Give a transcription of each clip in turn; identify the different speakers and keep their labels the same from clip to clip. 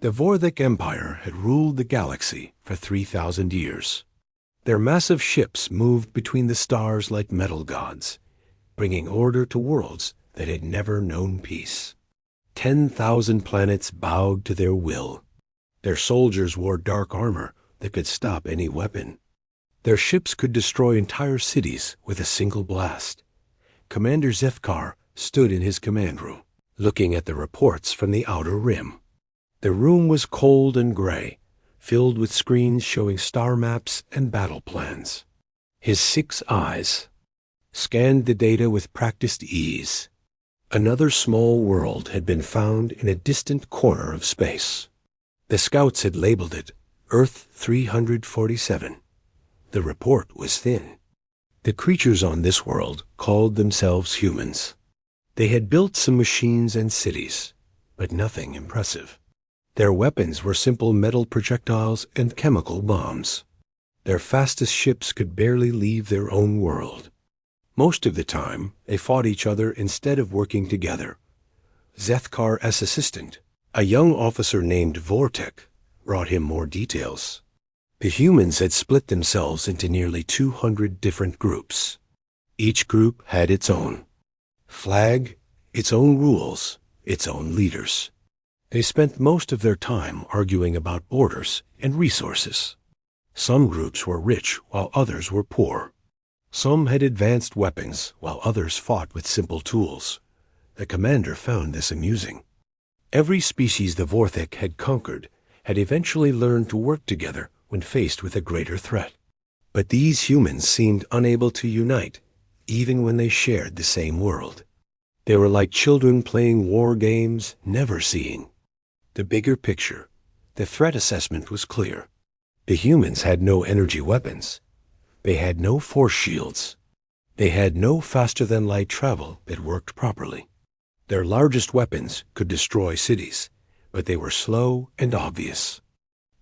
Speaker 1: The Vorthik Empire had ruled the galaxy for 3,000 years. Their massive ships moved between the stars like metal gods, bringing order to worlds that had never known peace. 10,000 planets bowed to their will. Their soldiers wore dark armor that could stop any weapon. Their ships could destroy entire cities with a single blast. Commander Zethkar stood in his command room, looking at the reports from the outer rim. The room was cold and gray, filled with screens showing star maps and battle plans. His 6 eyes scanned the data with practiced ease. Another small world had been found in a distant corner of space. The scouts had labeled it Earth 347. The report was thin. The creatures on this world called themselves humans. They had built some machines and cities, but nothing impressive. Their weapons were simple metal projectiles and chemical bombs. Their fastest ships could barely leave their own world. Most of the time, they fought each other instead of working together. Zethkar, as assistant, a young officer named Vortek, brought him more details. The humans had split themselves into nearly 200 different groups. Each group had its own flag, its own rules, its own leaders. They spent most of their time arguing about borders and resources. Some groups were rich while others were poor. Some had advanced weapons while others fought with simple tools. The commander found this amusing. Every species the Vorthik had conquered had eventually learned to work together when faced with a greater threat. But these humans seemed unable to unite, even when they shared the same world. They were like children playing war games, never seeing the bigger picture. The threat assessment was clear. The humans had no energy weapons. They had no force shields. They had no faster-than-light travel that worked properly. Their largest weapons could destroy cities, but they were slow and obvious.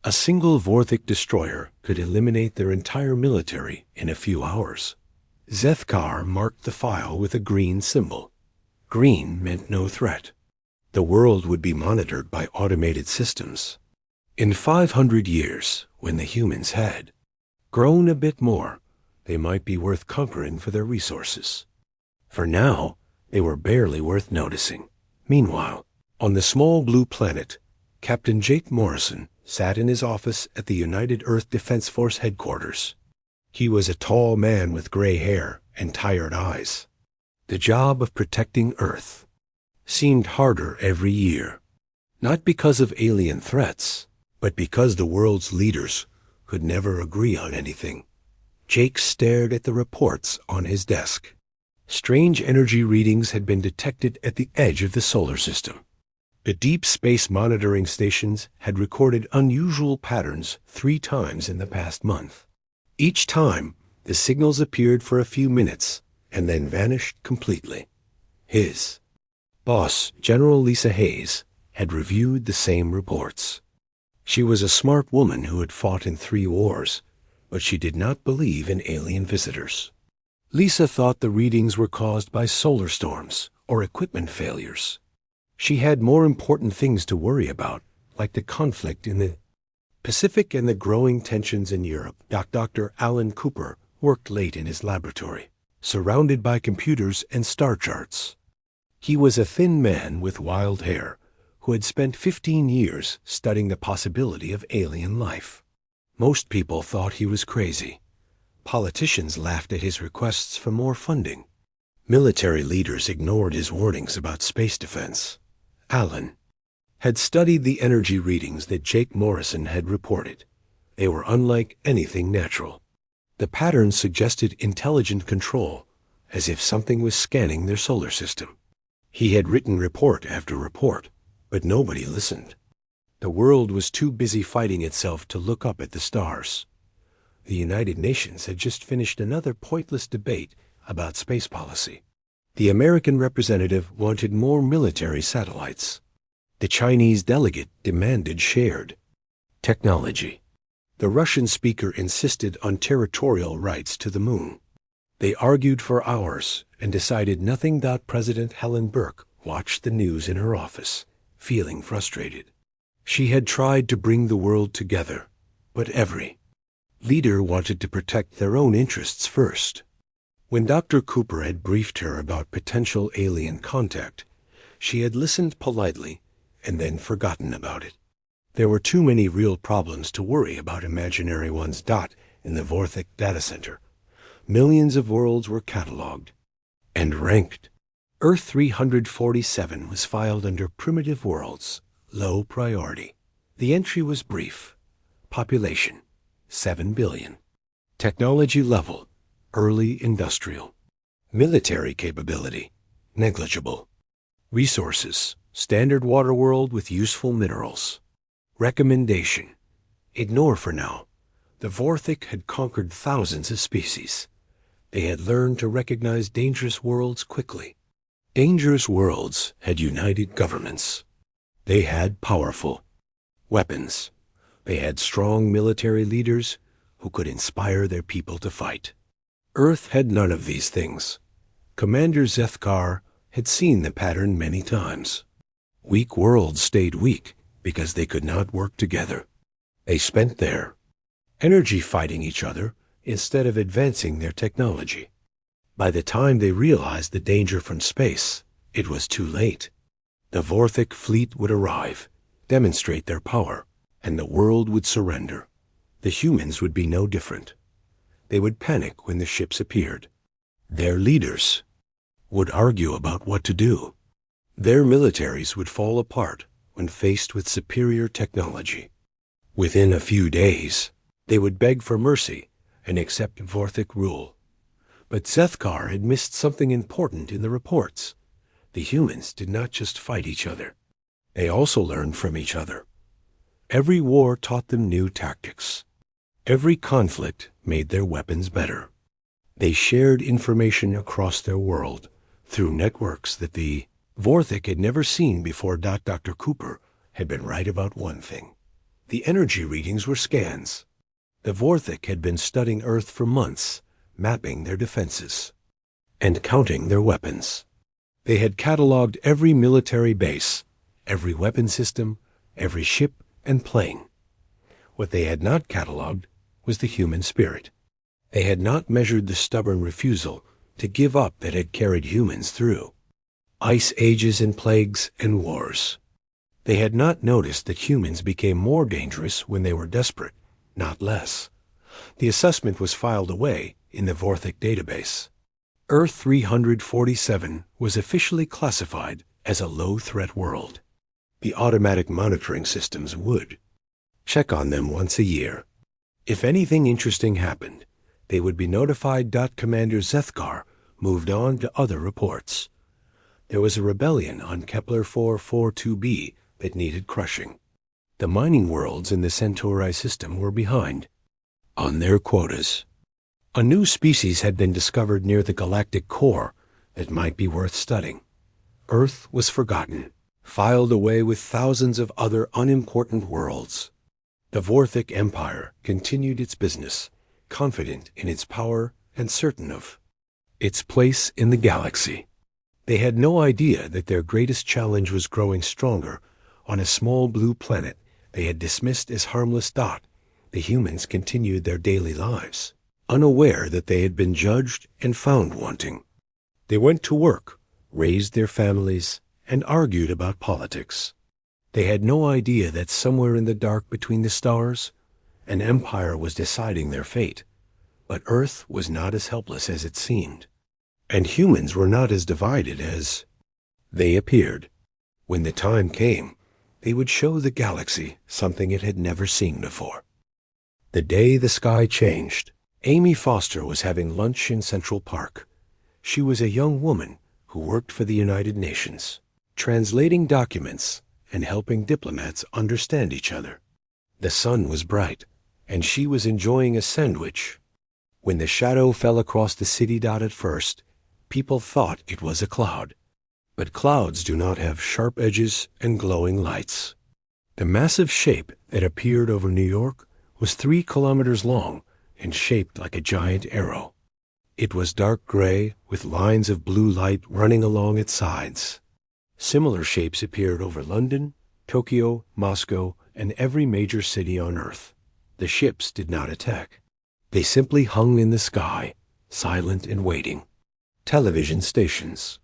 Speaker 1: A single Vorthik destroyer could eliminate their entire military in a few hours. Zethkar marked the file with a green symbol. Green meant no threat. The world would be monitored by automated systems. In 500 years, when the humans had grown a bit more, they might be worth conquering for their resources. For now, they were barely worth noticing. Meanwhile, on the small blue planet, Captain Jake Morrison sat in his office at the United Earth Defense Force headquarters. He was a tall man with gray hair and tired eyes. The job of protecting Earth seemed harder every year, not because of alien threats, but because the world's leaders could never agree on anything. Jake stared at the reports on his desk. Strange energy readings had been detected at the edge of the solar system. The deep space monitoring stations had recorded unusual patterns 3 times in the past month. Each time, the signals appeared for a few minutes and then vanished completely. His boss, General Lisa Hayes, had reviewed the same reports. She was a smart woman who had fought in 3 wars, but she did not believe in alien visitors. Lisa thought the readings were caused by solar storms or equipment failures. She had more important things to worry about, like the conflict in the Pacific and the growing tensions in Europe. Dr. Alan Cooper worked late in his laboratory, surrounded by computers and star charts. He was a thin man with wild hair who had spent 15 years studying the possibility of alien life. Most people thought he was crazy. Politicians laughed at his requests for more funding. Military leaders ignored his warnings about space defense. Alan had studied the energy readings that Jake Morrison had reported. They were unlike anything natural. The patterns suggested intelligent control, as if something was scanning their solar system. He had written report after report, but nobody listened. The world was too busy fighting itself to look up at the stars. The United Nations had just finished another pointless debate about space policy. The American representative wanted more military satellites. The Chinese delegate demanded shared technology. The Russian speaker insisted on territorial rights to the moon. They argued for hours and decided nothing. President Helen Burke watched the news in her office, feeling frustrated. She had tried to bring the world together, but every leader wanted to protect their own interests first. When Dr. Cooper had briefed her about potential alien contact, she had listened politely and then forgotten about it. There were too many real problems to worry about imaginary ones. In the Vorthik data center, millions of worlds were cataloged and ranked. Earth 347 was filed under primitive worlds, low priority. The entry was brief. Population, 7 billion. Technology level, early industrial. Military capability, negligible. Resources, standard water world with useful minerals. Recommendation, ignore for now. The Vorthik had conquered thousands of species. They had learned to recognize dangerous worlds quickly. Dangerous worlds had united governments. They had powerful weapons. They had strong military leaders who could inspire their people to fight. Earth had none of these things. Commander Zethkar had seen the pattern many times. Weak worlds stayed weak because they could not work together. They spent their energy fighting each other instead of advancing their technology. By the time they realized the danger from space, it was too late. The Vorthik fleet would arrive, demonstrate their power, and the world would surrender. The humans would be no different. They would panic when the ships appeared. Their leaders would argue about what to do. Their militaries would fall apart when faced with superior technology. Within a few days, they would beg for mercy and accept Vorthik rule. But Zethkar had missed something important in the reports. The humans did not just fight each other. They also learned from each other. Every war taught them new tactics. Every conflict made their weapons better. They shared information across their world through networks that the Vorthik had never seen before. Dr. Cooper had been right about one thing. The energy readings were scans. The Vorthik had been studying Earth for months, mapping their defenses and counting their weapons. They had cataloged every military base, every weapon system, every ship and plane. What they had not cataloged was the human spirit. They had not measured the stubborn refusal to give up that had carried humans through ice ages and plagues and wars. They had not noticed that humans became more dangerous when they were desperate, not less. The assessment was filed away in the Vorthik database. Earth 347 was officially classified as a low-threat world. The automatic monitoring systems would check on them once a year. If anything interesting happened, they would be notified. Commander Zethkar moved on to other reports. There was a rebellion on Kepler 442b that needed crushing. The mining worlds in the Centauri system were behind on their quotas. A new species had been discovered near the galactic core that might be worth studying. Earth was forgotten, filed away with thousands of other unimportant worlds. The Vorthik Empire continued its business, confident in its power and certain of its place in the galaxy. They had no idea that their greatest challenge was growing stronger on a small blue planet they had dismissed as harmless. The humans continued their daily lives, unaware that they had been judged and found wanting. They went to work, raised their families, and argued about politics. They had no idea that somewhere in the dark between the stars, an empire was deciding their fate. But Earth was not as helpless as it seemed, and humans were not as divided as they appeared. When the time came, they would show the galaxy something it had never seen before. The day the sky changed, Amy Foster was having lunch in Central Park. She was a young woman who worked for the United Nations, translating documents and helping diplomats understand each other. The sun was bright, and she was enjoying a sandwich when the shadow fell across the city. At first, people thought it was a cloud. But clouds do not have sharp edges and glowing lights. The massive shape that appeared over New York was 3 kilometers long and shaped like a giant arrow. It was dark gray with lines of blue light running along its sides. Similar shapes appeared over London, Tokyo, Moscow, and every major city on Earth. The ships did not attack. They simply hung in the sky, silent and waiting. Television stations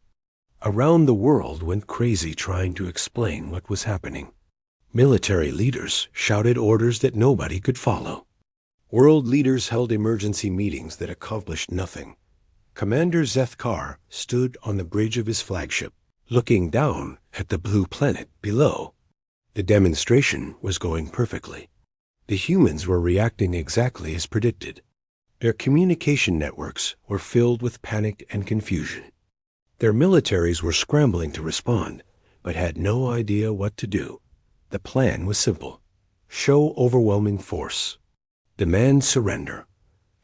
Speaker 1: around the world went crazy trying to explain what was happening. Military leaders shouted orders that nobody could follow. World leaders held emergency meetings that accomplished nothing. Commander Zethkar stood on the bridge of his flagship, looking down at the blue planet below. The demonstration was going perfectly. The humans were reacting exactly as predicted. Their communication networks were filled with panic and confusion. Their militaries were scrambling to respond, but had no idea what to do. The plan was simple. Show overwhelming force. Demand surrender.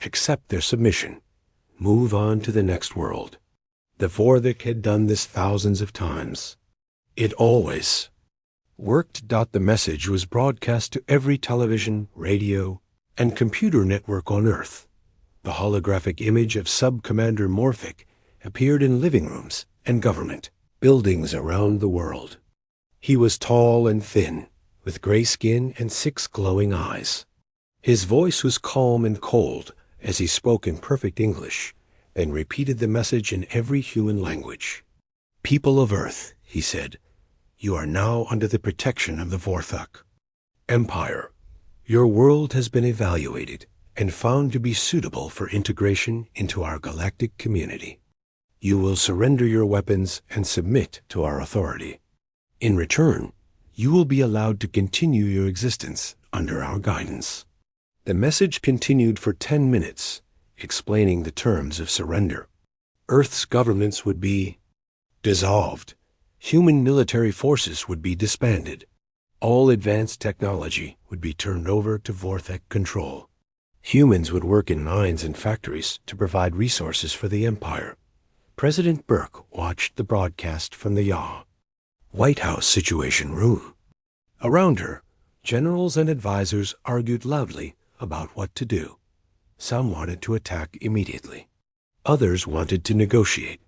Speaker 1: Accept their submission. Move on to the next world. The Vorthik had done this thousands of times. It always worked. The message was broadcast to every television, radio, and computer network on Earth. The holographic image of Sub-Commander Morphic appeared in living rooms and government buildings around the world. He was tall and thin, with gray skin and 6 glowing eyes. His voice was calm and cold as he spoke in perfect English, then repeated the message in every human language. People of Earth, he said, you are now under the protection of the Vorthok. Empire, your world has been evaluated and found to be suitable for integration into our galactic community. You will surrender your weapons and submit to our authority. In return, you will be allowed to continue your existence under our guidance. The message continued for 10 minutes, explaining the terms of surrender. Earth's governments would be dissolved. Human military forces would be disbanded. All advanced technology would be turned over to Vorthek control. Humans would work in mines and factories to provide resources for the Empire. President Burke watched the broadcast from the yaw. White House Situation Room. Around her, generals and advisors argued loudly about what to do. Some wanted to attack immediately. Others wanted to negotiate.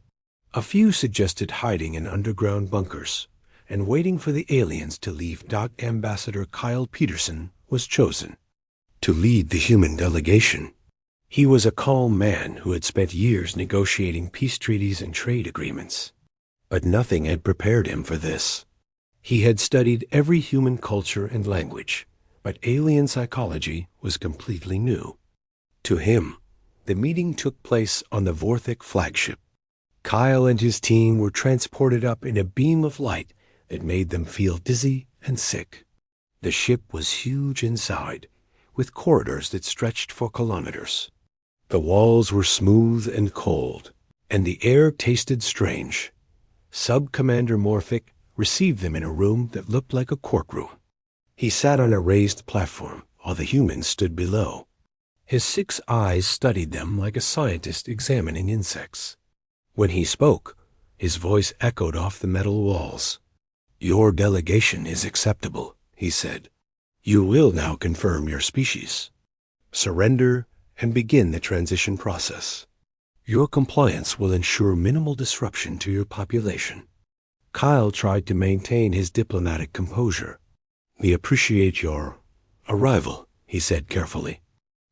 Speaker 1: A few suggested hiding in underground bunkers and waiting for the aliens to leave. Ambassador Kyle Peterson was chosen to lead the human delegation. He was a calm man who had spent years negotiating peace treaties and trade agreements. But nothing had prepared him for this. He had studied every human culture and language, but alien psychology was completely new. To him, the meeting took place on the Vorthik flagship. Kyle and his team were transported up in a beam of light that made them feel dizzy and sick. The ship was huge inside, with corridors that stretched for kilometers. The walls were smooth and cold, and the air tasted strange. Sub-Commander Morphic received them in a room that looked like a courtroom. He sat on a raised platform while the humans stood below. His 6 eyes studied them like a scientist examining insects. When he spoke, his voice echoed off the metal walls. Your delegation is acceptable, he said. You will now confirm your species, surrender, and begin the transition process. Your compliance will ensure minimal disruption to your population. Kyle tried to maintain his diplomatic composure. We appreciate your arrival, he said carefully.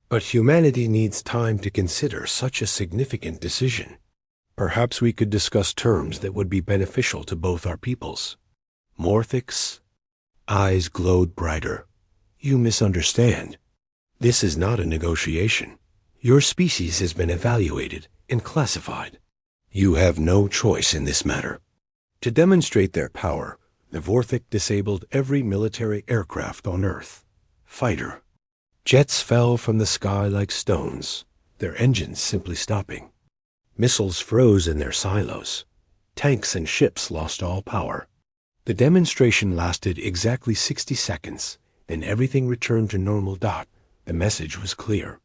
Speaker 1: But humanity needs time to consider such a significant decision. Perhaps we could discuss terms that would be beneficial to both our peoples. Morphic's eyes glowed brighter. You misunderstand. This is not a negotiation. Your species has been evaluated and classified. You have no choice in this matter. To demonstrate their power, the Vorthik disabled every military aircraft on Earth. Fighter jets fell from the sky like stones, their engines simply stopping. Missiles froze in their silos. Tanks and ships lost all power. The demonstration lasted exactly 60 seconds, then everything returned to normal. The message was clear.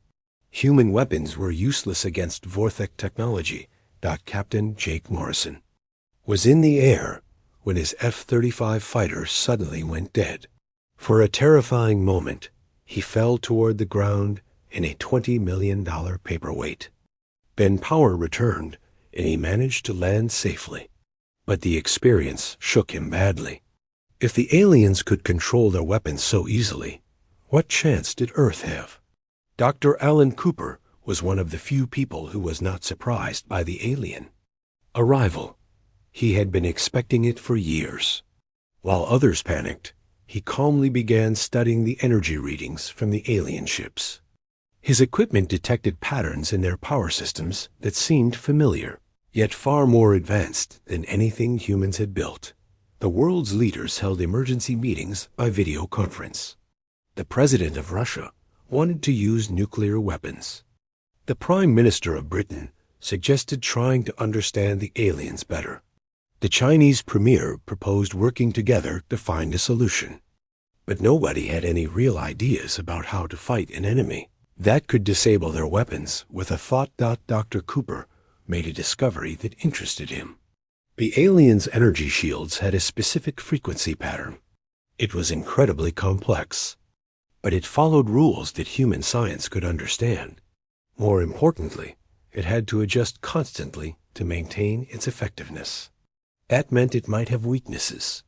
Speaker 1: Human weapons were useless against Vorthik technology. Captain Jake Morrison was in the air when his F-35 fighter suddenly went dead. For a terrifying moment, he fell toward the ground in a $20 million paperweight. Then power returned, and he managed to land safely. But the experience shook him badly. If the aliens could control their weapons so easily, what chance did Earth have? Dr. Alan Cooper was one of the few people who was not surprised by the alien arrival. He had been expecting it for years. While others panicked, he calmly began studying the energy readings from the alien ships. His equipment detected patterns in their power systems that seemed familiar, yet far more advanced than anything humans had built. The world's leaders held emergency meetings by video conference. The president of Russia wanted to use nuclear weapons. The Prime Minister of Britain suggested trying to understand the aliens better. The Chinese premier proposed working together to find a solution. But nobody had any real ideas about how to fight an enemy that could disable their weapons with a thought. Dr. Cooper made a discovery that interested him. The aliens' energy shields had a specific frequency pattern. It was incredibly complex, but it followed rules that human science could understand. More importantly, it had to adjust constantly to maintain its effectiveness. That meant it might have weaknesses.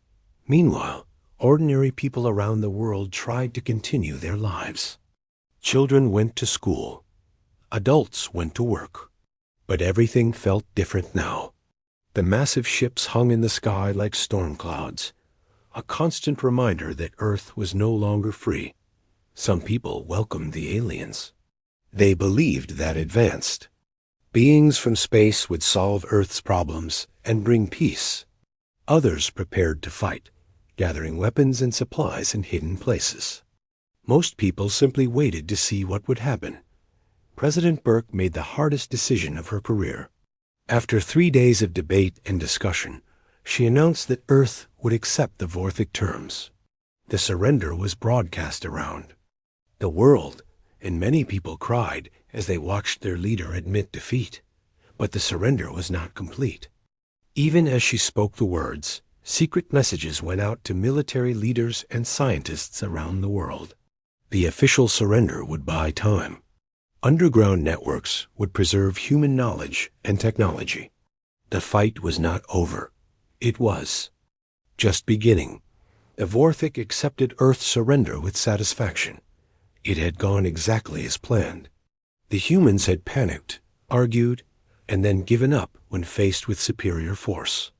Speaker 1: Meanwhile, ordinary people around the world tried to continue their lives. Children went to school. Adults went to work. But everything felt different now. The massive ships hung in the sky like storm clouds, a constant reminder that Earth was no longer free. Some people welcomed the aliens. They believed that advanced beings from space would solve Earth's problems and bring peace. Others prepared to fight, gathering weapons and supplies in hidden places. Most people simply waited to see what would happen. President Burke made the hardest decision of her career. After 3 days of debate and discussion, she announced that Earth would accept the Vorthic terms. The surrender was broadcast around the world, and many people cried as they watched their leader admit defeat. But the surrender was not complete. Even as she spoke the words, secret messages went out to military leaders and scientists around the world. The official surrender would buy time. Underground networks would preserve human knowledge and technology. The fight was not over. It was just beginning. The Vorthic accepted Earth's surrender with satisfaction. It had gone exactly as planned. The humans had panicked, argued, and then given up when faced with superior force.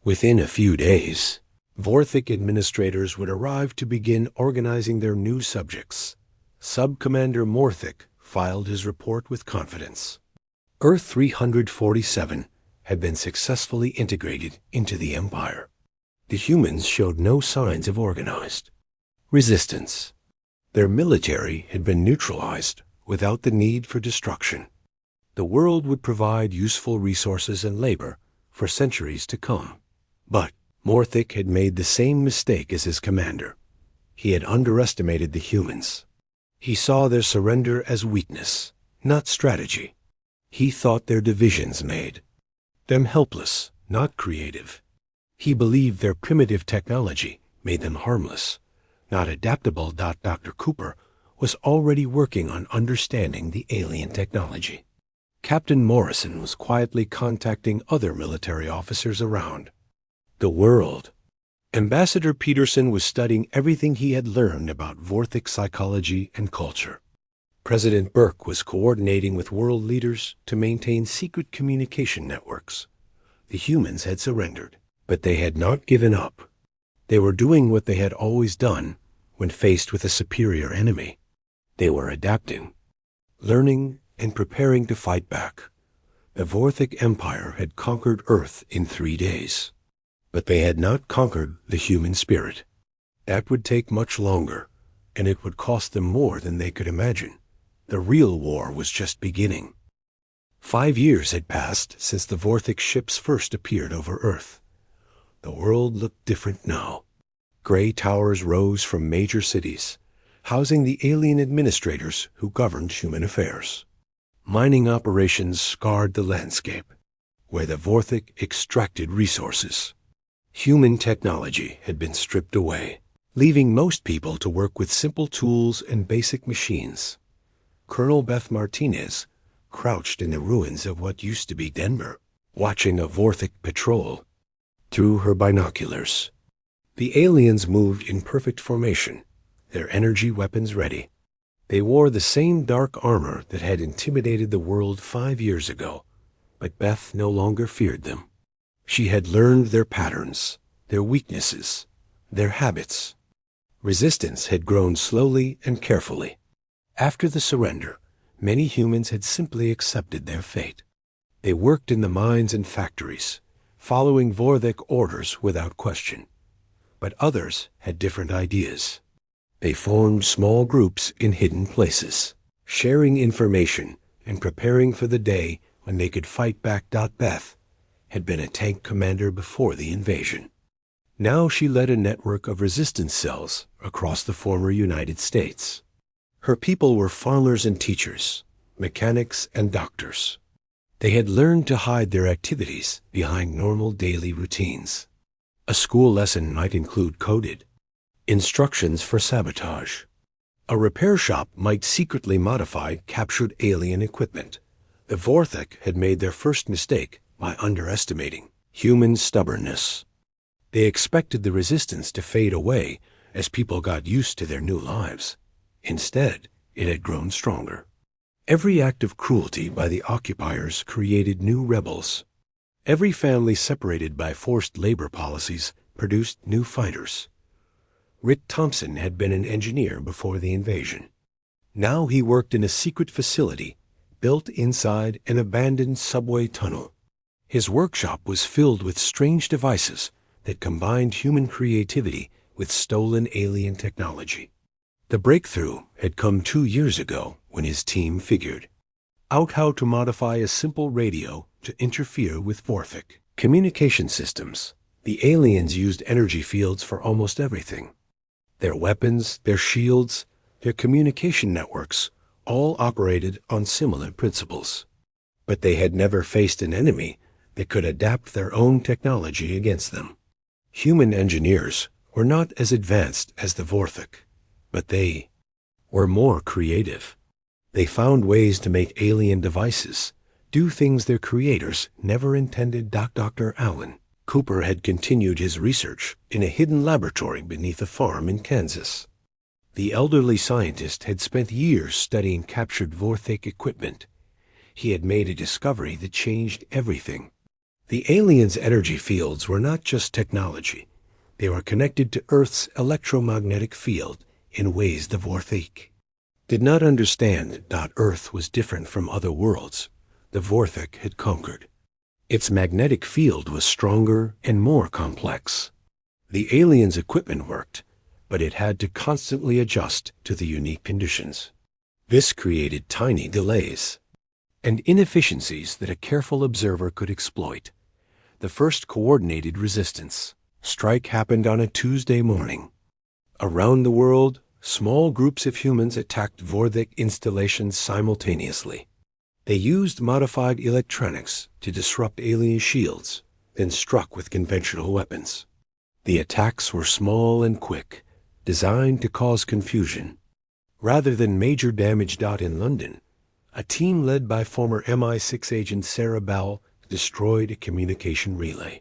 Speaker 1: Within a few days, Vorthic administrators would arrive to begin organizing their new subjects. Sub-Commander Morthic filed his report with confidence. Earth 347 had been successfully integrated into the Empire. The humans showed no signs of organized resistance. Their military had been neutralized without the need for destruction. The world would provide useful resources and labor for centuries to come. But Morthic had made the same mistake as his commander. He had underestimated the humans. He saw their surrender as weakness, not strategy. He thought their divisions made them helpless, not creative. He believed their primitive technology made them harmless, not adaptable. Dr. Cooper was already working on understanding the alien technology. Captain Morrison was quietly contacting other military officers around the world. Ambassador Peterson was studying everything he had learned about Vorthic psychology and culture. President Burke was coordinating with world leaders to maintain secret communication networks. The humans had surrendered, but they had not given up. They were doing what they had always done when faced with a superior enemy. They were adapting, learning, and preparing to fight back. The Vorthic Empire had conquered Earth in 3 days. But they had not conquered the human spirit. That would take much longer, and it would cost them more than they could imagine. The real war was just beginning. 5 years had passed since the Vorthic ships first appeared over Earth. The world looked different now. Gray towers rose from major cities, housing the alien administrators who governed human affairs. Mining operations scarred the landscape, where the Vorthic extracted resources. Human technology had been stripped away, leaving most people to work with simple tools and basic machines. Colonel Beth Martinez crouched in the ruins of what used to be Denver, watching a Vorthic patrol through her binoculars. The aliens moved in perfect formation, their energy weapons ready. They wore the same dark armor that had intimidated the world 5 years ago, but Beth no longer feared them. She had learned their patterns, their weaknesses, their habits. Resistance had grown slowly and carefully. After the surrender, many humans had simply accepted their fate. They worked in the mines and factories, following Vorthik orders without question. But others had different ideas. They formed small groups in hidden places, sharing information and preparing for the day when they could fight back. Beth had been a tank commander before the invasion. Now she led a network of resistance cells across the former United States. Her people were farmers and teachers, mechanics and doctors. They had learned to hide their activities behind normal daily routines. A school lesson might include coded instructions for sabotage. A repair shop might secretly modify captured alien equipment. The Vorthik had made their first mistake by underestimating human stubbornness. They expected the resistance to fade away as people got used to their new lives. Instead, it had grown stronger. Every act of cruelty by the occupiers created new rebels. Every family separated by forced labor policies produced new fighters. Rick Thompson had been an engineer before the invasion. Now he worked in a secret facility built inside an abandoned subway tunnel. His workshop was filled with strange devices that combined human creativity with stolen alien technology. The breakthrough had come 2 years ago when his team figured out how to modify a simple radio to interfere with Vorthik communication systems. The aliens used energy fields for almost everything. Their weapons, their shields, their communication networks all operated on similar principles. But they had never faced an enemy that could adapt their own technology against them. Human engineers were not as advanced as the Vorthik, but they were more creative. They found ways to make alien devices do things their creators never intended. Dr. Allen Cooper had continued his research in a hidden laboratory beneath a farm in Kansas. The elderly scientist had spent years studying captured Vorthik equipment. He had made a discovery that changed everything. The aliens' energy fields were not just technology. They were connected to Earth's electromagnetic field in ways the Vorthik did not understand. Earth was different from other worlds the Vorthik had conquered. Its magnetic field was stronger and more complex. The aliens' equipment worked, but it had to constantly adjust to the unique conditions. This created tiny delays and inefficiencies that a careful observer could exploit. The first coordinated resistance strike happened on a Tuesday morning. Around the world, small groups of humans attacked Vorthik installations simultaneously. They used modified electronics to disrupt alien shields, then struck with conventional weapons. The attacks were small and quick, designed to cause confusion. Rather than major damage. In London, a team led by former MI6 agent Sarah Bowell destroyed a communication relay.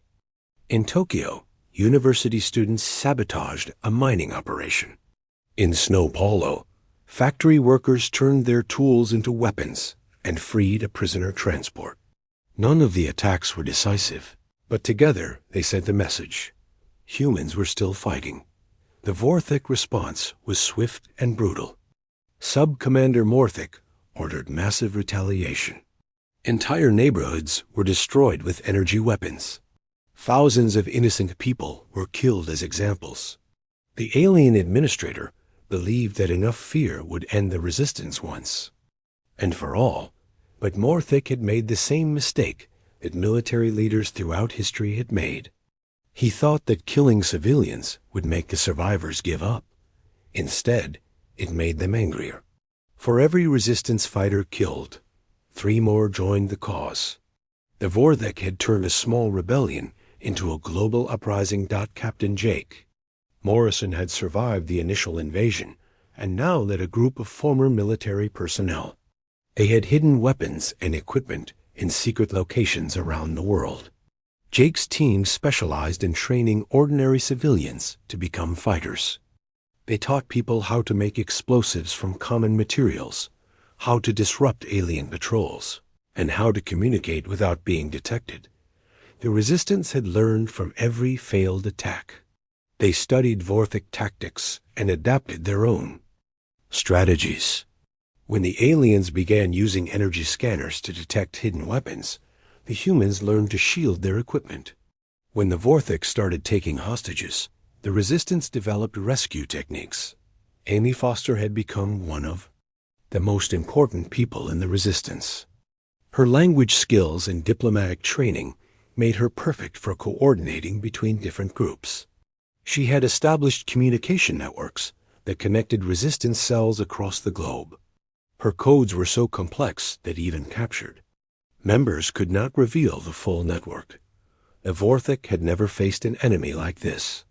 Speaker 1: In Tokyo, university students sabotaged a mining operation. In São Paulo, factory workers turned their tools into weapons and freed a prisoner transport. None of the attacks were decisive, but together they sent a message. Humans were still fighting. The Vorthik response was swift and brutal. Sub-Commander Morthik ordered massive retaliation. Entire neighborhoods were destroyed with energy weapons. Thousands of innocent people were killed as examples. The alien administrator believed that enough fear would end the resistance once and for all, but Morthik had made the same mistake that military leaders throughout history had made. He thought that killing civilians would make the survivors give up. Instead, it made them angrier. For every resistance fighter killed, 3 more joined the cause. The Vorthik had turned a small rebellion into a global uprising. Captain Jake Morrison had survived the initial invasion and now led a group of former military personnel. They had hidden weapons and equipment in secret locations around the world. Jake's team specialized in training ordinary civilians to become fighters. They taught people how to make explosives from common materials, how to disrupt alien patrols, and how to communicate without being detected. The Resistance had learned from every failed attack. They studied Vorthic tactics and adapted their own strategies. When the aliens began using energy scanners to detect hidden weapons, the humans learned to shield their equipment. When the Vorthic started taking hostages, the Resistance developed rescue techniques. Amy Foster had become one of the most important people in the Resistance. Her language skills and diplomatic training made her perfect for coordinating between different groups. She had established communication networks that connected Resistance cells across the globe. Her codes were so complex that even captured members could not reveal the full network. The Vorthic had never faced an enemy like this.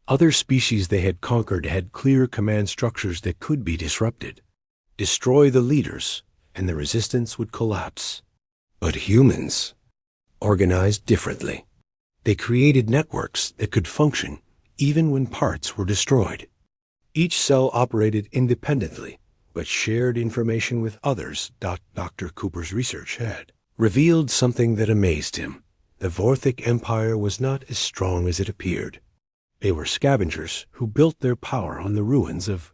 Speaker 1: Other species they had conquered had clear command structures that could be disrupted. Destroy the leaders, and the Resistance would collapse. But humans organized differently. They created networks that could function even when parts were destroyed. Each cell operated independently, but shared information with others. Dr. Cooper's research had revealed something that amazed him. The Vorthic Empire was not as strong as it appeared. They were scavengers who built their power on the ruins of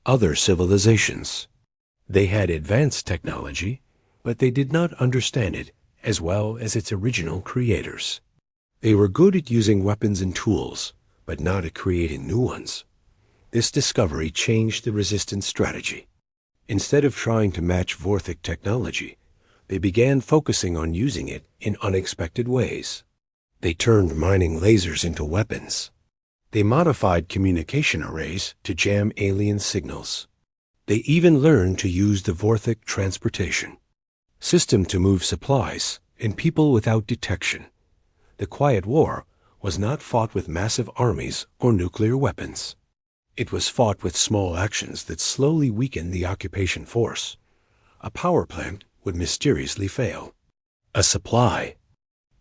Speaker 1: other civilizations. They had advanced technology, but they did not understand it as well as its original creators. They were good at using weapons and tools, but not at creating new ones. This discovery changed the Resistance strategy. Instead of trying to match Vorthic technology, they began focusing on using it in unexpected ways. They turned mining lasers into weapons. They modified communication arrays to jam alien signals. They even learned to use the Vorthic transportation system to move supplies and people without detection. The Quiet War was not fought with massive armies or nuclear weapons. It was fought with small actions that slowly weakened the occupation force. A power plant would mysteriously fail. A supply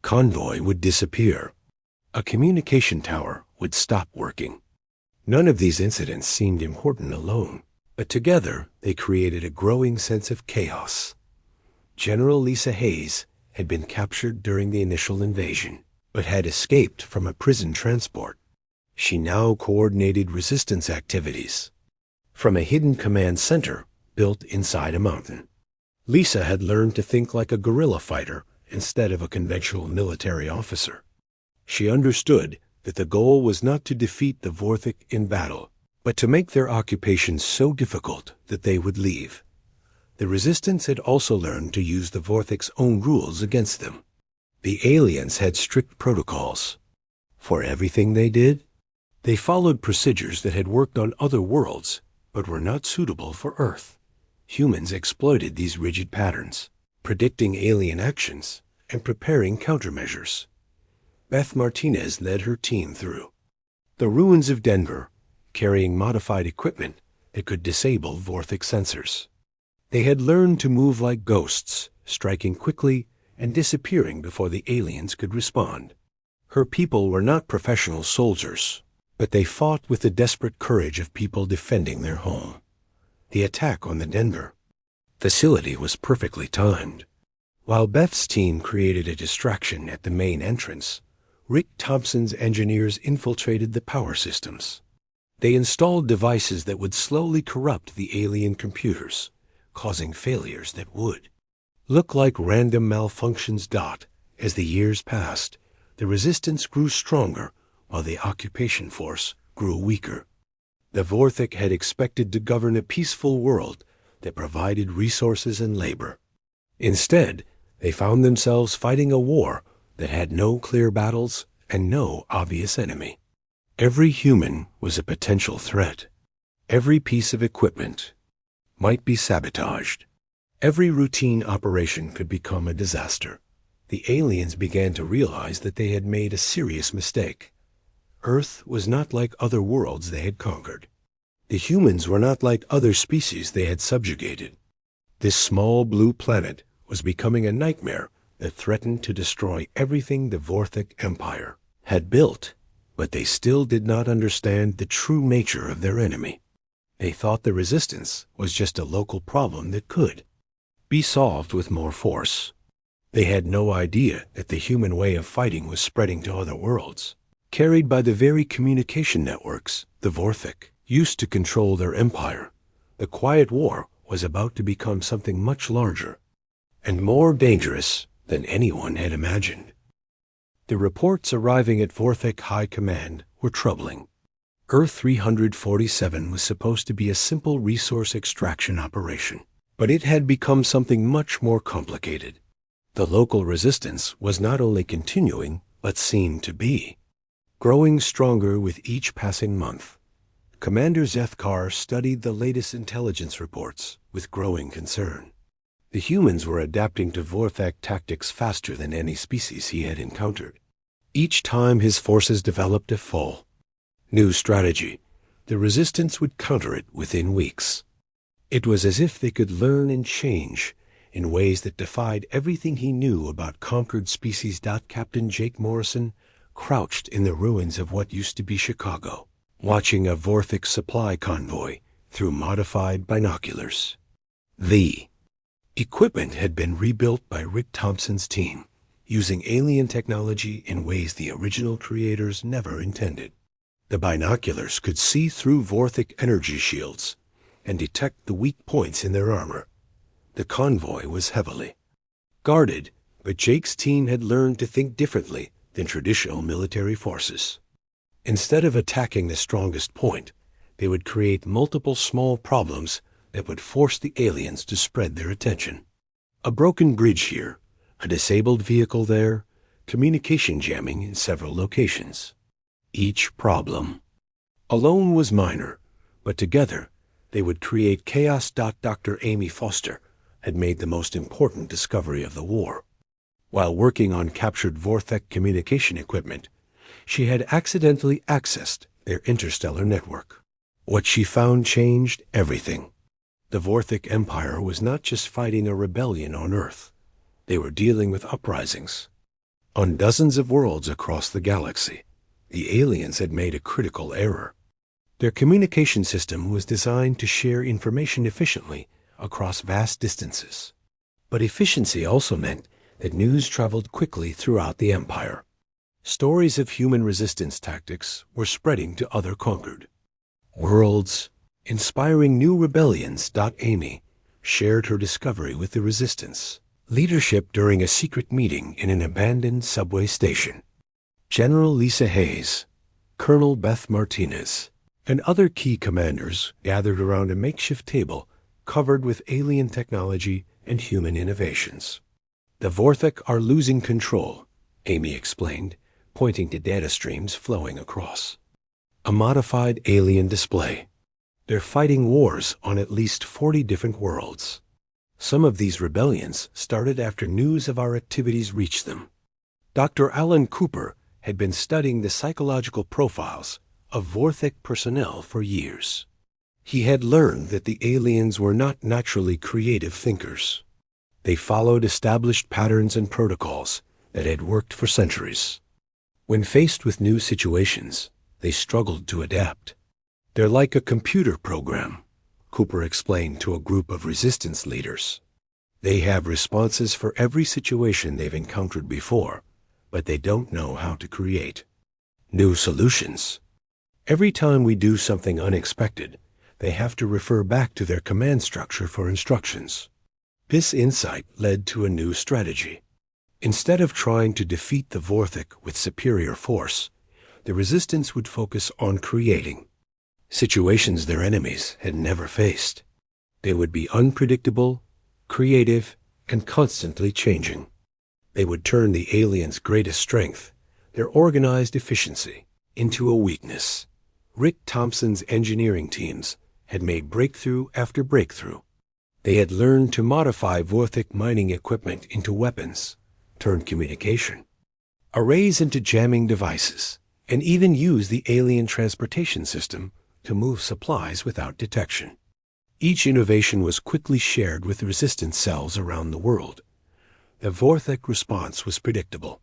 Speaker 1: convoy would disappear. A communication tower would stop working. None of these incidents seemed important alone, but together they created a growing sense of chaos. General Lisa Hayes had been captured during the initial invasion, but had escaped from a prison transport. She now coordinated Resistance activities from a hidden command center built inside a mountain. Lisa had learned to think like a guerrilla fighter instead of a conventional military officer. She understood that the goal was not to defeat the Vorthic in battle, but to make their occupation so difficult that they would leave. The Resistance had also learned to use the Vorthic's own rules against them. The aliens had strict protocols. For everything they did, they followed procedures that had worked on other worlds, but were not suitable for Earth. Humans exploited these rigid patterns, predicting alien actions and preparing countermeasures. Beth Martinez led her team through the ruins of Denver, carrying modified equipment that could disable Vorthic sensors. They had learned to move like ghosts, striking quickly and disappearing before the aliens could respond. Her people were not professional soldiers, but they fought with the desperate courage of people defending their home. The attack on the Denver facility was perfectly timed. While Beth's team created a distraction at the main entrance, Rick Thompson's engineers infiltrated the power systems. They installed devices that would slowly corrupt the alien computers, causing failures that would look like random malfunctions. As the years passed, the Resistance grew stronger while the occupation force grew weaker. The Vorthic had expected to govern a peaceful world that provided resources and labor. Instead, they found themselves fighting a war that had no clear battles and no obvious enemy. Every human was a potential threat. Every piece of equipment might be sabotaged. Every routine operation could become a disaster. The aliens began to realize that they had made a serious mistake. Earth was not like other worlds they had conquered. The humans were not like other species they had subjugated. This small blue planet was becoming a nightmare that threatened to destroy everything the Vorthik Empire had built, but they still did not understand the true nature of their enemy. They thought the resistance was just a local problem that could be solved with more force. They had no idea that the human way of fighting was spreading to other worlds, carried by the very communication networks the Vorthik used to control their empire. The quiet war was about to become something much larger and more dangerous than anyone had imagined. The reports arriving at Vorthik High Command were troubling. Earth 347 was supposed to be a simple resource extraction operation, but it had become something much more complicated. The local resistance was not only continuing, but seemed to be growing stronger with each passing month. Commander Zethkar studied the latest intelligence reports with growing concern. The humans were adapting to Vorthak tactics faster than any species he had encountered. Each time his forces developed a full new strategy, the resistance would counter it within weeks. It was as if they could learn and change in ways that defied everything he knew about conquered species. Captain Jake Morrison crouched in the ruins of what used to be Chicago, watching a Vorthik supply convoy through modified binoculars. The equipment had been rebuilt by Rick Thompson's team, using alien technology in ways the original creators never intended. The binoculars could see through Vorthik energy shields and detect the weak points in their armor. The convoy was heavily guarded, but Jake's team had learned to think differently than traditional military forces. Instead of attacking the strongest point, they would create multiple small problems that would force the aliens to spread their attention. A broken bridge here, a disabled vehicle there, communication jamming in several locations. Each problem alone was minor, but together they would create chaos. Dr. Amy Foster had made the most important discovery of the war. While working on captured Vorthik communication equipment, she had accidentally accessed their interstellar network. What she found changed everything. The Vorthik Empire was not just fighting a rebellion on Earth. They were dealing with uprisings on dozens of worlds across the galaxy. The aliens had made a critical error. Their communication system was designed to share information efficiently across vast distances. But efficiency also meant that news traveled quickly throughout the Empire. Stories of human resistance tactics were spreading to other conquered worlds, inspiring new rebellions. Amy shared her discovery with the resistance leadership during a secret meeting in an abandoned subway station. General Lisa Hayes, Colonel Beth Martinez, and other key commanders gathered around a makeshift table covered with alien technology and human innovations. The Vorthik are losing control, Amy explained, pointing to data streams flowing across a modified alien display. They're fighting wars on at least 40 different worlds. Some of these rebellions started after news of our activities reached them. Dr. Alan Cooper had been studying the psychological profiles of Vorthik personnel for years. He had learned that the aliens were not naturally creative thinkers. They followed established patterns and protocols that had worked for centuries. When faced with new situations, they struggled to adapt. They're like a computer program, Cooper explained to a group of resistance leaders. They have responses for every situation they've encountered before, but they don't know how to create new solutions. Every time we do something unexpected, they have to refer back to their command structure for instructions. This insight led to a new strategy. Instead of trying to defeat the Vorthik with superior force, the resistance would focus on creating situations their enemies had never faced. They would be unpredictable, creative, and constantly changing. They would turn the aliens' greatest strength, their organized efficiency, into a weakness. Rick Thompson's engineering teams had made breakthrough after breakthrough. They had learned to modify Vorthik mining equipment into weapons, turn communication arrays into jamming devices, and even use the alien transportation system to move supplies without detection. Each innovation was quickly shared with resistance cells around the world. The Vorthek response was predictable.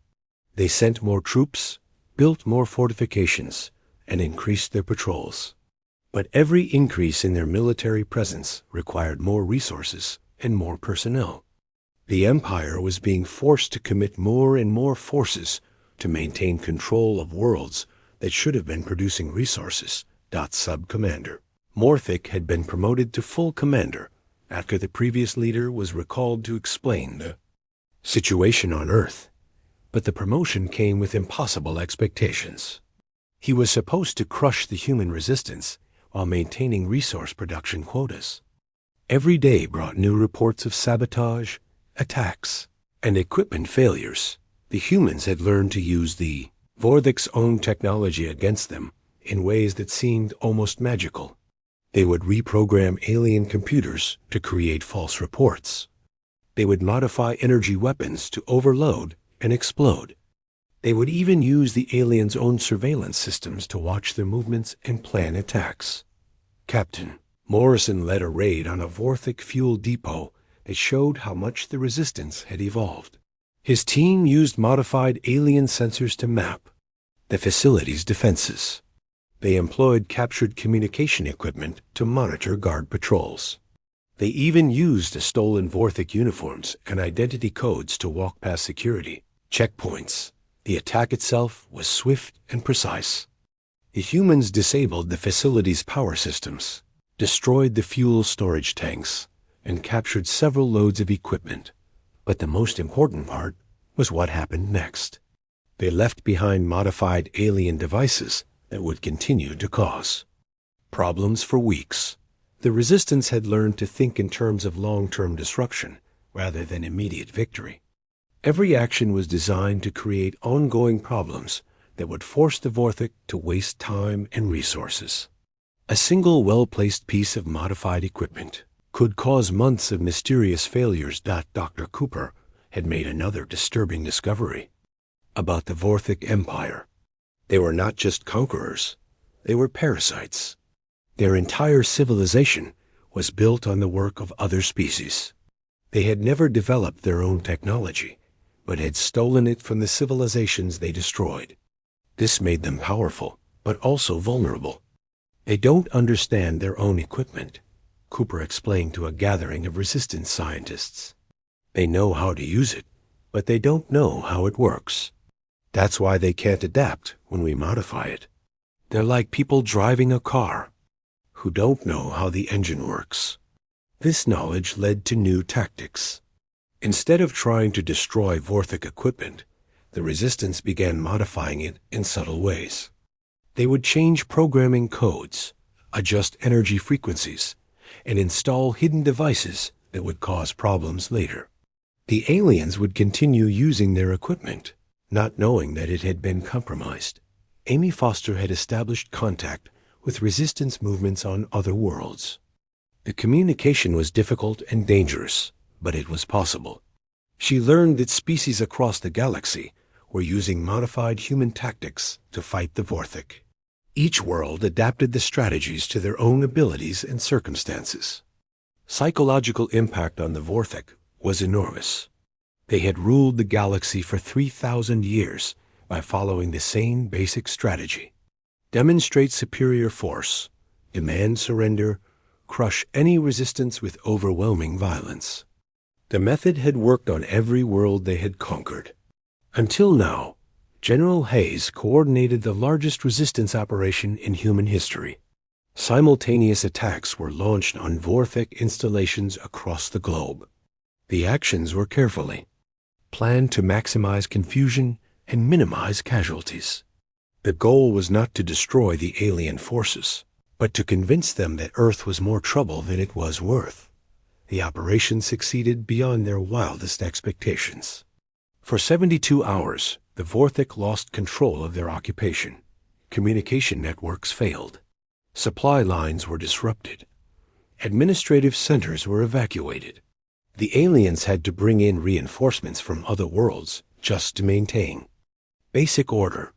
Speaker 1: They sent more troops, built more fortifications, and increased their patrols. But every increase in their military presence required more resources and more personnel. The Empire was being forced to commit more and more forces to maintain control of worlds that should have been producing resources. Sub-Commander Morthic had been promoted to full commander after the previous leader was recalled to explain the situation on Earth, but the promotion came with impossible expectations. He was supposed to crush the human resistance while maintaining resource production quotas. Every day brought new reports of sabotage, attacks, and equipment failures. The humans had learned to use the Vorthic's own technology against them in ways that seemed almost magical. They would reprogram alien computers to create false reports. They would modify energy weapons to overload and explode. They would even use the aliens' own surveillance systems to watch their movements and plan attacks. Captain Morrison led a raid on a Vorthic fuel depot that showed how much the resistance had evolved. His team used modified alien sensors to map the facility's defenses. They employed captured communication equipment to monitor guard patrols. They even used stolen Vorthic uniforms and identity codes to walk past security checkpoints. The attack itself was swift and precise. The humans disabled the facility's power systems, destroyed the fuel storage tanks, and captured several loads of equipment. But the most important part was what happened next. They left behind modified alien devices that would continue to cause problems for weeks. The resistance had learned to think in terms of long-term disruption rather than immediate victory. Every action was designed to create ongoing problems that would force the Vorthic to waste time and resources. A single well-placed piece of modified equipment could cause months of mysterious failures. Dr. Cooper had made another disturbing discovery about the Vorthic Empire. They were not just conquerors, they were parasites. Their entire civilization was built on the work of other species. They had never developed their own technology, but had stolen it from the civilizations they destroyed. This made them powerful, but also vulnerable. They don't understand their own equipment, Cooper explained to a gathering of resistance scientists. They know how to use it, but they don't know how it works. That's why they can't adapt when we modify it. They're like people driving a car who don't know how the engine works. This knowledge led to new tactics. Instead of trying to destroy Vorthic equipment, the resistance began modifying it in subtle ways. They would change programming codes, adjust energy frequencies, and install hidden devices that would cause problems later. The aliens would continue using their equipment, not knowing that it had been compromised. Amy Foster had established contact with resistance movements on other worlds. The communication was difficult and dangerous, but it was possible. She learned that species across the galaxy were using modified human tactics to fight the Vorthic. Each world adapted the strategies to their own abilities and circumstances. Psychological impact on the Vorthic was enormous. They had ruled the galaxy for 3,000 years by following the same basic strategy. Demonstrate superior force, demand surrender, crush any resistance with overwhelming violence. The method had worked on every world they had conquered. Until now, General Hayes coordinated the largest resistance operation in human history. Simultaneous attacks were launched on Vorthic installations across the globe. The actions were carefully planned to maximize confusion and minimize casualties. The goal was not to destroy the alien forces, but to convince them that Earth was more trouble than it was worth. The operation succeeded beyond their wildest expectations. For 72 hours, the Vorthic lost control of their occupation. Communication networks failed. Supply lines were disrupted. Administrative centers were evacuated. The aliens had to bring in reinforcements from other worlds just to maintain basic order.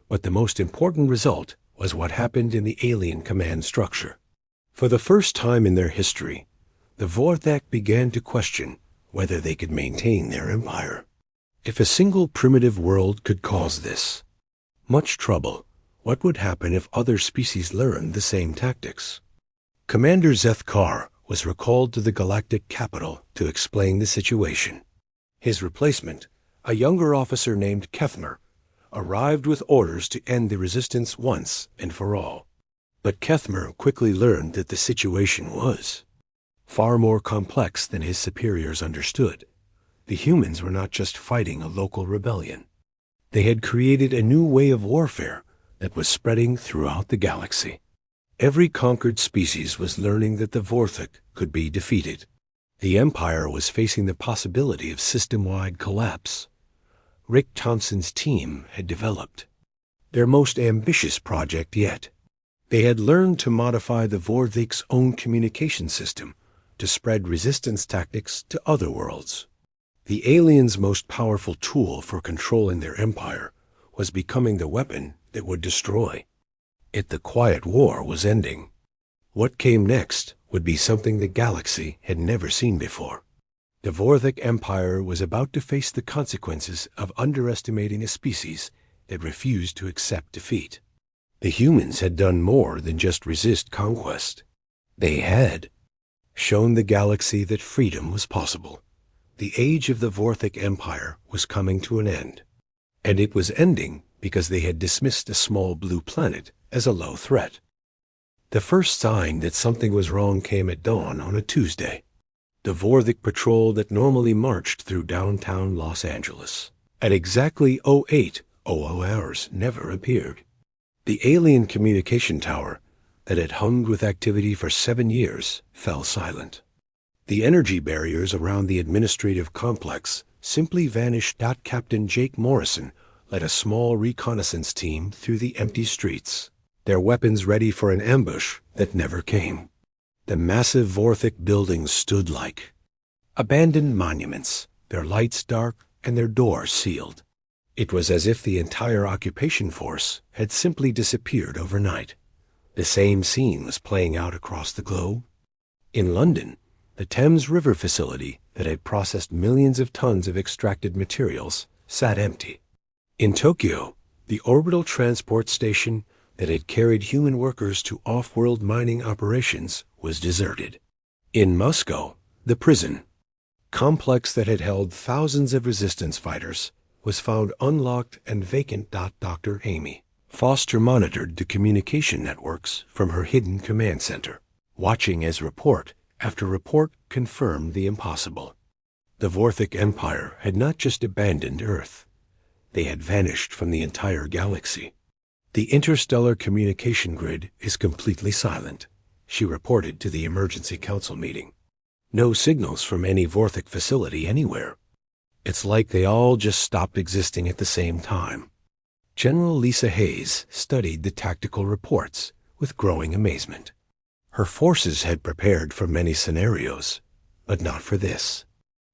Speaker 1: But the most important result was what happened in the alien command structure. For the first time in their history, the Vorthic began to question whether they could maintain their empire. If a single primitive world could cause this much trouble, what would happen if other species learned the same tactics? Commander Zeth Kar was recalled to the galactic capital to explain the situation. His replacement, a younger officer named Kethmer, arrived with orders to end the resistance once and for all. But Kethmer quickly learned that the situation was far more complex than his superiors understood. The humans were not just fighting a local rebellion. They had created a new way of warfare that was spreading throughout the galaxy. Every conquered species was learning that the Vorthok could be defeated. The Empire was facing the possibility of system-wide collapse. Rick Thompson's team had developed their most ambitious project yet. They had learned to modify the Vorthok's own communication system to spread resistance tactics to other worlds. The aliens' most powerful tool for controlling their empire was becoming the weapon that would destroy it. The quiet war was ending. What came next would be something the galaxy had never seen before. The Vorthok Empire was about to face the consequences of underestimating a species that refused to accept defeat. The humans had done more than just resist conquest. They had shown the galaxy that freedom was possible. The age of the Vorthok Empire was coming to an end, and it was ending because they had dismissed a small blue planet as a low threat. The first sign that something was wrong came at dawn on a Tuesday. The Vorthok patrol that normally marched through downtown Los Angeles at exactly 08:00 hours never appeared. The alien communication tower that had hummed with activity for 7 years fell silent. The energy barriers around the administrative complex simply vanished. Captain Jake Morrison led a small reconnaissance team through the empty streets, their weapons ready for an ambush that never came. The massive Vorthok buildings stood like abandoned monuments, their lights dark and their doors sealed. It was as if the entire occupation force had simply disappeared overnight. The same scene was playing out across the globe. In London, the Thames River facility that had processed millions of tons of extracted materials sat empty. In Tokyo, the orbital transport station that had carried human workers to off-world mining operations was deserted. In Moscow, the prison complex that had held thousands of resistance fighters was found unlocked and vacant. Dr. Amy Foster monitored the communication networks from her hidden command center, watching as report after report confirmed the impossible. The Vorthok Empire had not just abandoned Earth. They had vanished from the entire galaxy. The interstellar communication grid is completely silent, she reported to the emergency council meeting. No signals from any Vorthok facility anywhere. It's like they all just stopped existing at the same time. General Lisa Hayes studied the tactical reports with growing amazement. Her forces had prepared for many scenarios, but not for this.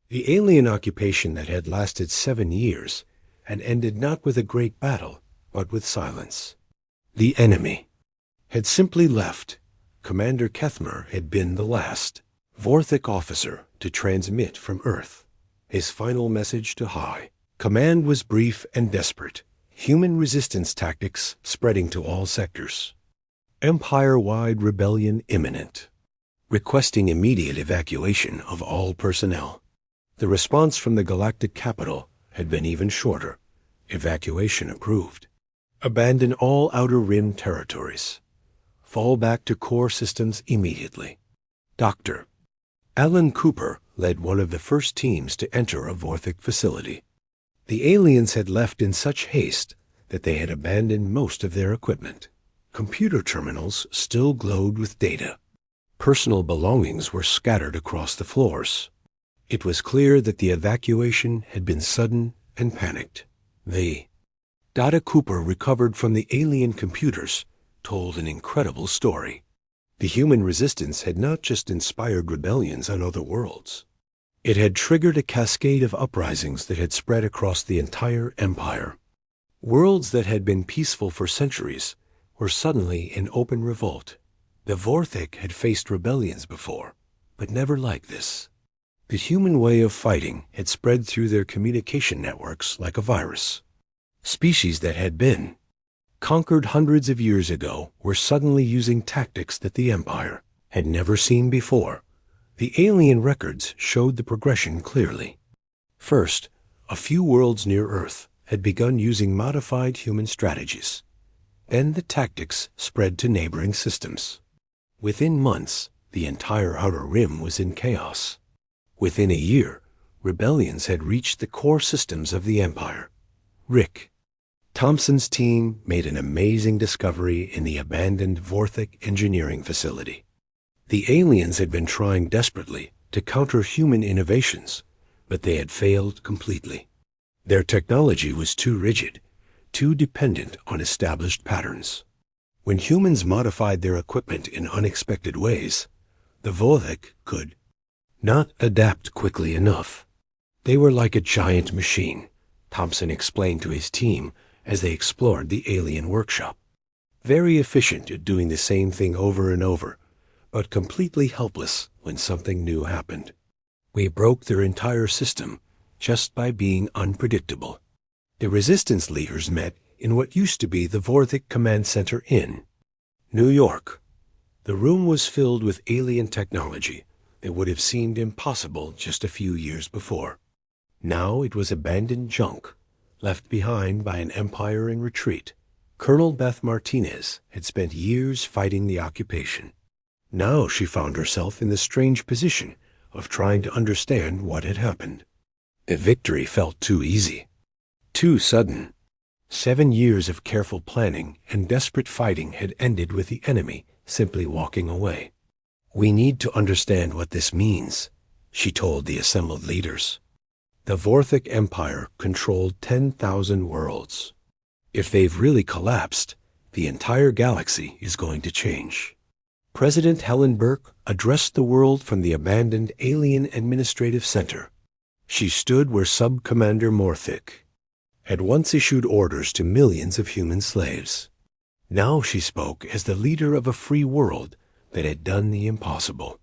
Speaker 1: The alien occupation that had lasted 7 years had ended not with a great battle, but with silence. The enemy had simply left. Commander Kethmer had been the last Vorthok officer to transmit from Earth. His final message to High Command was brief and desperate. Human resistance tactics spreading to all sectors. Empire-wide rebellion imminent. Requesting immediate evacuation of all personnel. The response from the galactic capital had been even shorter. Evacuation approved. Abandon all outer rim territories. Fall back to core systems immediately. Dr. Alan Cooper led one of the first teams to enter a Vorthok facility. The aliens had left in such haste that they had abandoned most of their equipment. Computer terminals still glowed with data. Personal belongings were scattered across the floors. It was clear that the evacuation had been sudden and panicked. The data Cooper recovered from the alien computers told an incredible story. The human resistance had not just inspired rebellions on other worlds. It had triggered a cascade of uprisings that had spread across the entire empire. Worlds that had been peaceful for centuries were suddenly in open revolt. The Vorthok had faced rebellions before, but never like this. The human way of fighting had spread through their communication networks like a virus. Species that had been conquered hundreds of years ago were suddenly using tactics that the Empire had never seen before. The alien records showed the progression clearly. First, a few worlds near Earth had begun using modified human strategies. Then the tactics spread to neighboring systems. Within months, the entire Outer Rim was in chaos. Within a year, rebellions had reached the core systems of the Empire. Rick Thompson's team made an amazing discovery in the abandoned Vorthik engineering facility. The aliens had been trying desperately to counter human innovations, but they had failed completely. Their technology was too rigid, too dependent on established patterns. When humans modified their equipment in unexpected ways, the Vorthik could not adapt quickly enough. They were like a giant machine, Thompson explained to his team as they explored the alien workshop. Very efficient at doing the same thing over and over, but completely helpless when something new happened. We broke their entire system just by being unpredictable. The resistance leaders met in what used to be the Vorthik Command Center in New York. The room was filled with alien technology that would have seemed impossible just a few years before. Now it was abandoned junk, left behind by an empire in retreat. Colonel Beth Martinez had spent years fighting the occupation. Now she found herself in the strange position of trying to understand what had happened. The victory felt too easy, too sudden. 7 years of careful planning and desperate fighting had ended with the enemy simply walking away. "We need to understand what this means," she told the assembled leaders. The Vorthik Empire controlled 10,000 worlds. If they've really collapsed, the entire galaxy is going to change. President Helen Burke addressed the world from the abandoned Alien Administrative Center. She stood where Sub-Commander Morthic had once issued orders to millions of human slaves. Now she spoke as the leader of a free world that had done the impossible.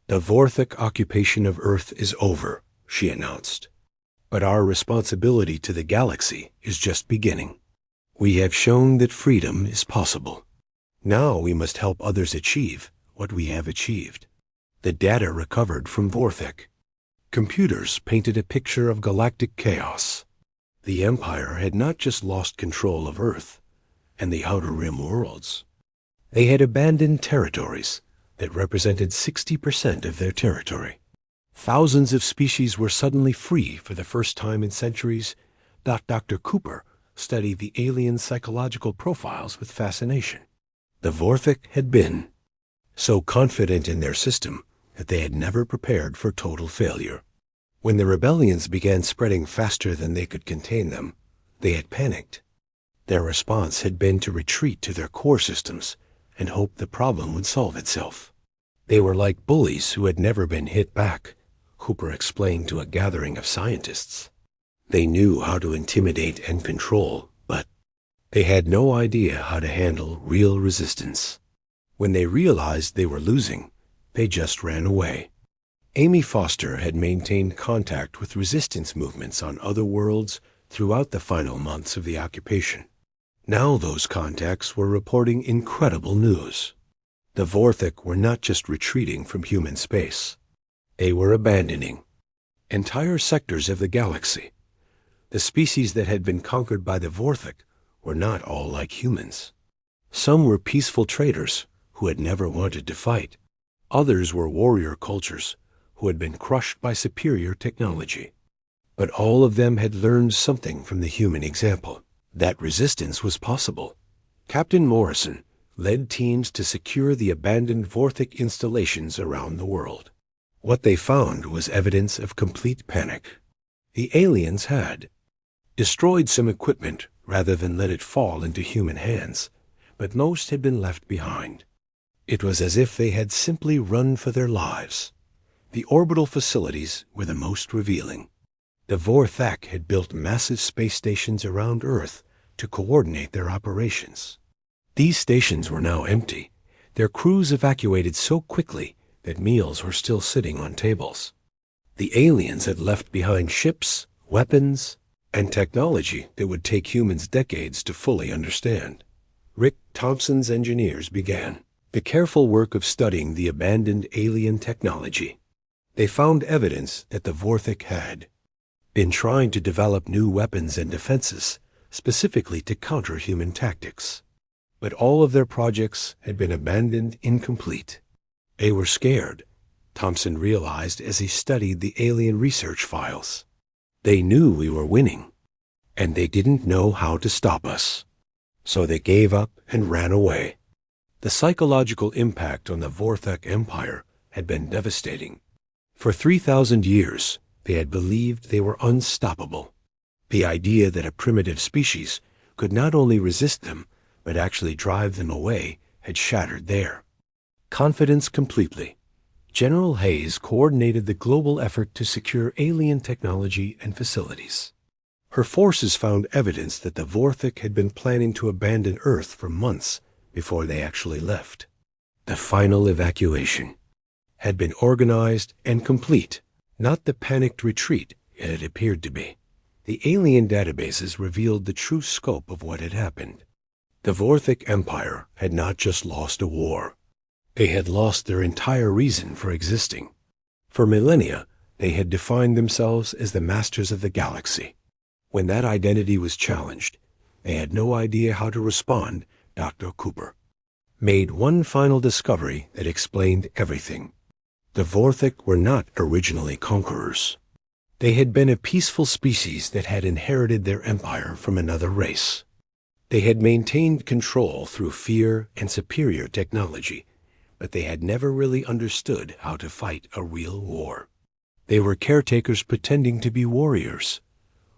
Speaker 1: "The Vorthik occupation of Earth is over," she announced. "But our responsibility to the galaxy is just beginning. We have shown that freedom is possible. Now we must help others achieve what we have achieved." The data recovered from Vorthik. Computers painted a picture of galactic chaos. The Empire had not just lost control of Earth and the Outer Rim worlds. They had abandoned territories that represented 60% of their territory. Thousands of species were suddenly free for the first time in centuries. Dr. Cooper studied the alien psychological profiles with fascination. The Vorthik had been so confident in their system that they had never prepared for total failure. When the rebellions began spreading faster than they could contain them, they had panicked. Their response had been to retreat to their core systems and hope the problem would solve itself. They were like bullies who had never been hit back, Cooper explained to a gathering of scientists. They knew how to intimidate and control, but they had no idea how to handle real resistance. When they realized they were losing, they just ran away. Amy Foster had maintained contact with resistance movements on other worlds throughout the final months of the occupation. Now those contacts were reporting incredible news. The Vorthik were not just retreating from human space. They were abandoning entire sectors of the galaxy. The species that had been conquered by the Vorthik were not all like humans. Some were peaceful traders who had never wanted to fight. Others were warrior cultures who had been crushed by superior technology. But all of them had learned something from the human example, that resistance was possible. Captain Morrison led teams to secure the abandoned Vorthik installations around the world. What they found was evidence of complete panic. The aliens had destroyed some equipment rather than let it fall into human hands, but most had been left behind. It was as if they had simply run for their lives. The orbital facilities were the most revealing. The Vorthak had built massive space stations around Earth to coordinate their operations. These stations were now empty, their crews evacuated so quickly that meals were still sitting on tables. The aliens had left behind ships, weapons, and technology that would take humans decades to fully understand. Rick Thompson's engineers began the careful work of studying the abandoned alien technology. They found evidence that the Vorthik had been trying to develop new weapons and defenses, specifically to counter human tactics. But all of their projects had been abandoned incomplete. They were scared, Thompson realized as he studied the alien research files. They knew we were winning, and they didn't know how to stop us. So they gave up and ran away. The psychological impact on the Vorthik Empire had been devastating. For 3,000 years, they had believed they were unstoppable. The idea that a primitive species could not only resist them, but actually drive them away had shattered their confidence completely. General Hayes coordinated the global effort to secure alien technology and facilities. Her forces found evidence that the Vorthik had been planning to abandon Earth for months before they actually left. The final evacuation had been organized and complete, not the panicked retreat it had appeared to be. The alien databases revealed the true scope of what had happened. The Vorthik Empire had not just lost a war. They had lost their entire reason for existing. For millennia, they had defined themselves as the masters of the galaxy. When that identity was challenged, they had no idea how to respond. Dr. Cooper made one final discovery that explained everything. The Vorthik were not originally conquerors. They had been a peaceful species that had inherited their empire from another race. They had maintained control through fear and superior technology, but they had never really understood how to fight a real war. They were caretakers pretending to be warriors,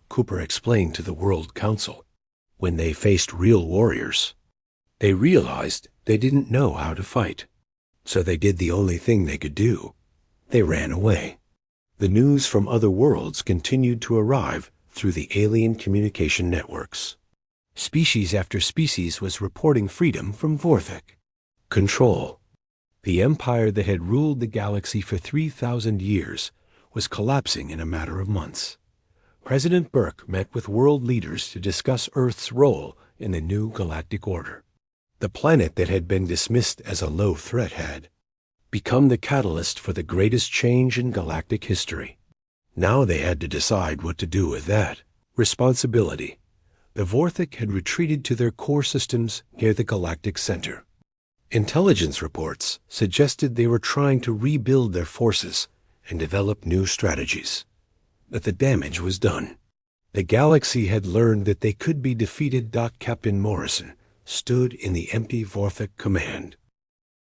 Speaker 1: Cooper explained to the World Council. When they faced real warriors, they realized they didn't know how to fight. So they did the only thing they could do. They ran away. The news from other worlds continued to arrive through the alien communication networks. Species after species was reporting freedom from Vorthik control. The empire that had ruled the galaxy for 3,000 years was collapsing in a matter of months. President Burke met with world leaders to discuss Earth's role in the new galactic order. The planet that had been dismissed as a low threat had become the catalyst for the greatest change in galactic history. Now they had to decide what to do with that responsibility. The Vorthik had retreated to their core systems near the galactic center. Intelligence reports suggested they were trying to rebuild their forces and develop new strategies. But the damage was done. The galaxy had learned that they could be defeated. Captain Morrison stood in the empty Vorthik command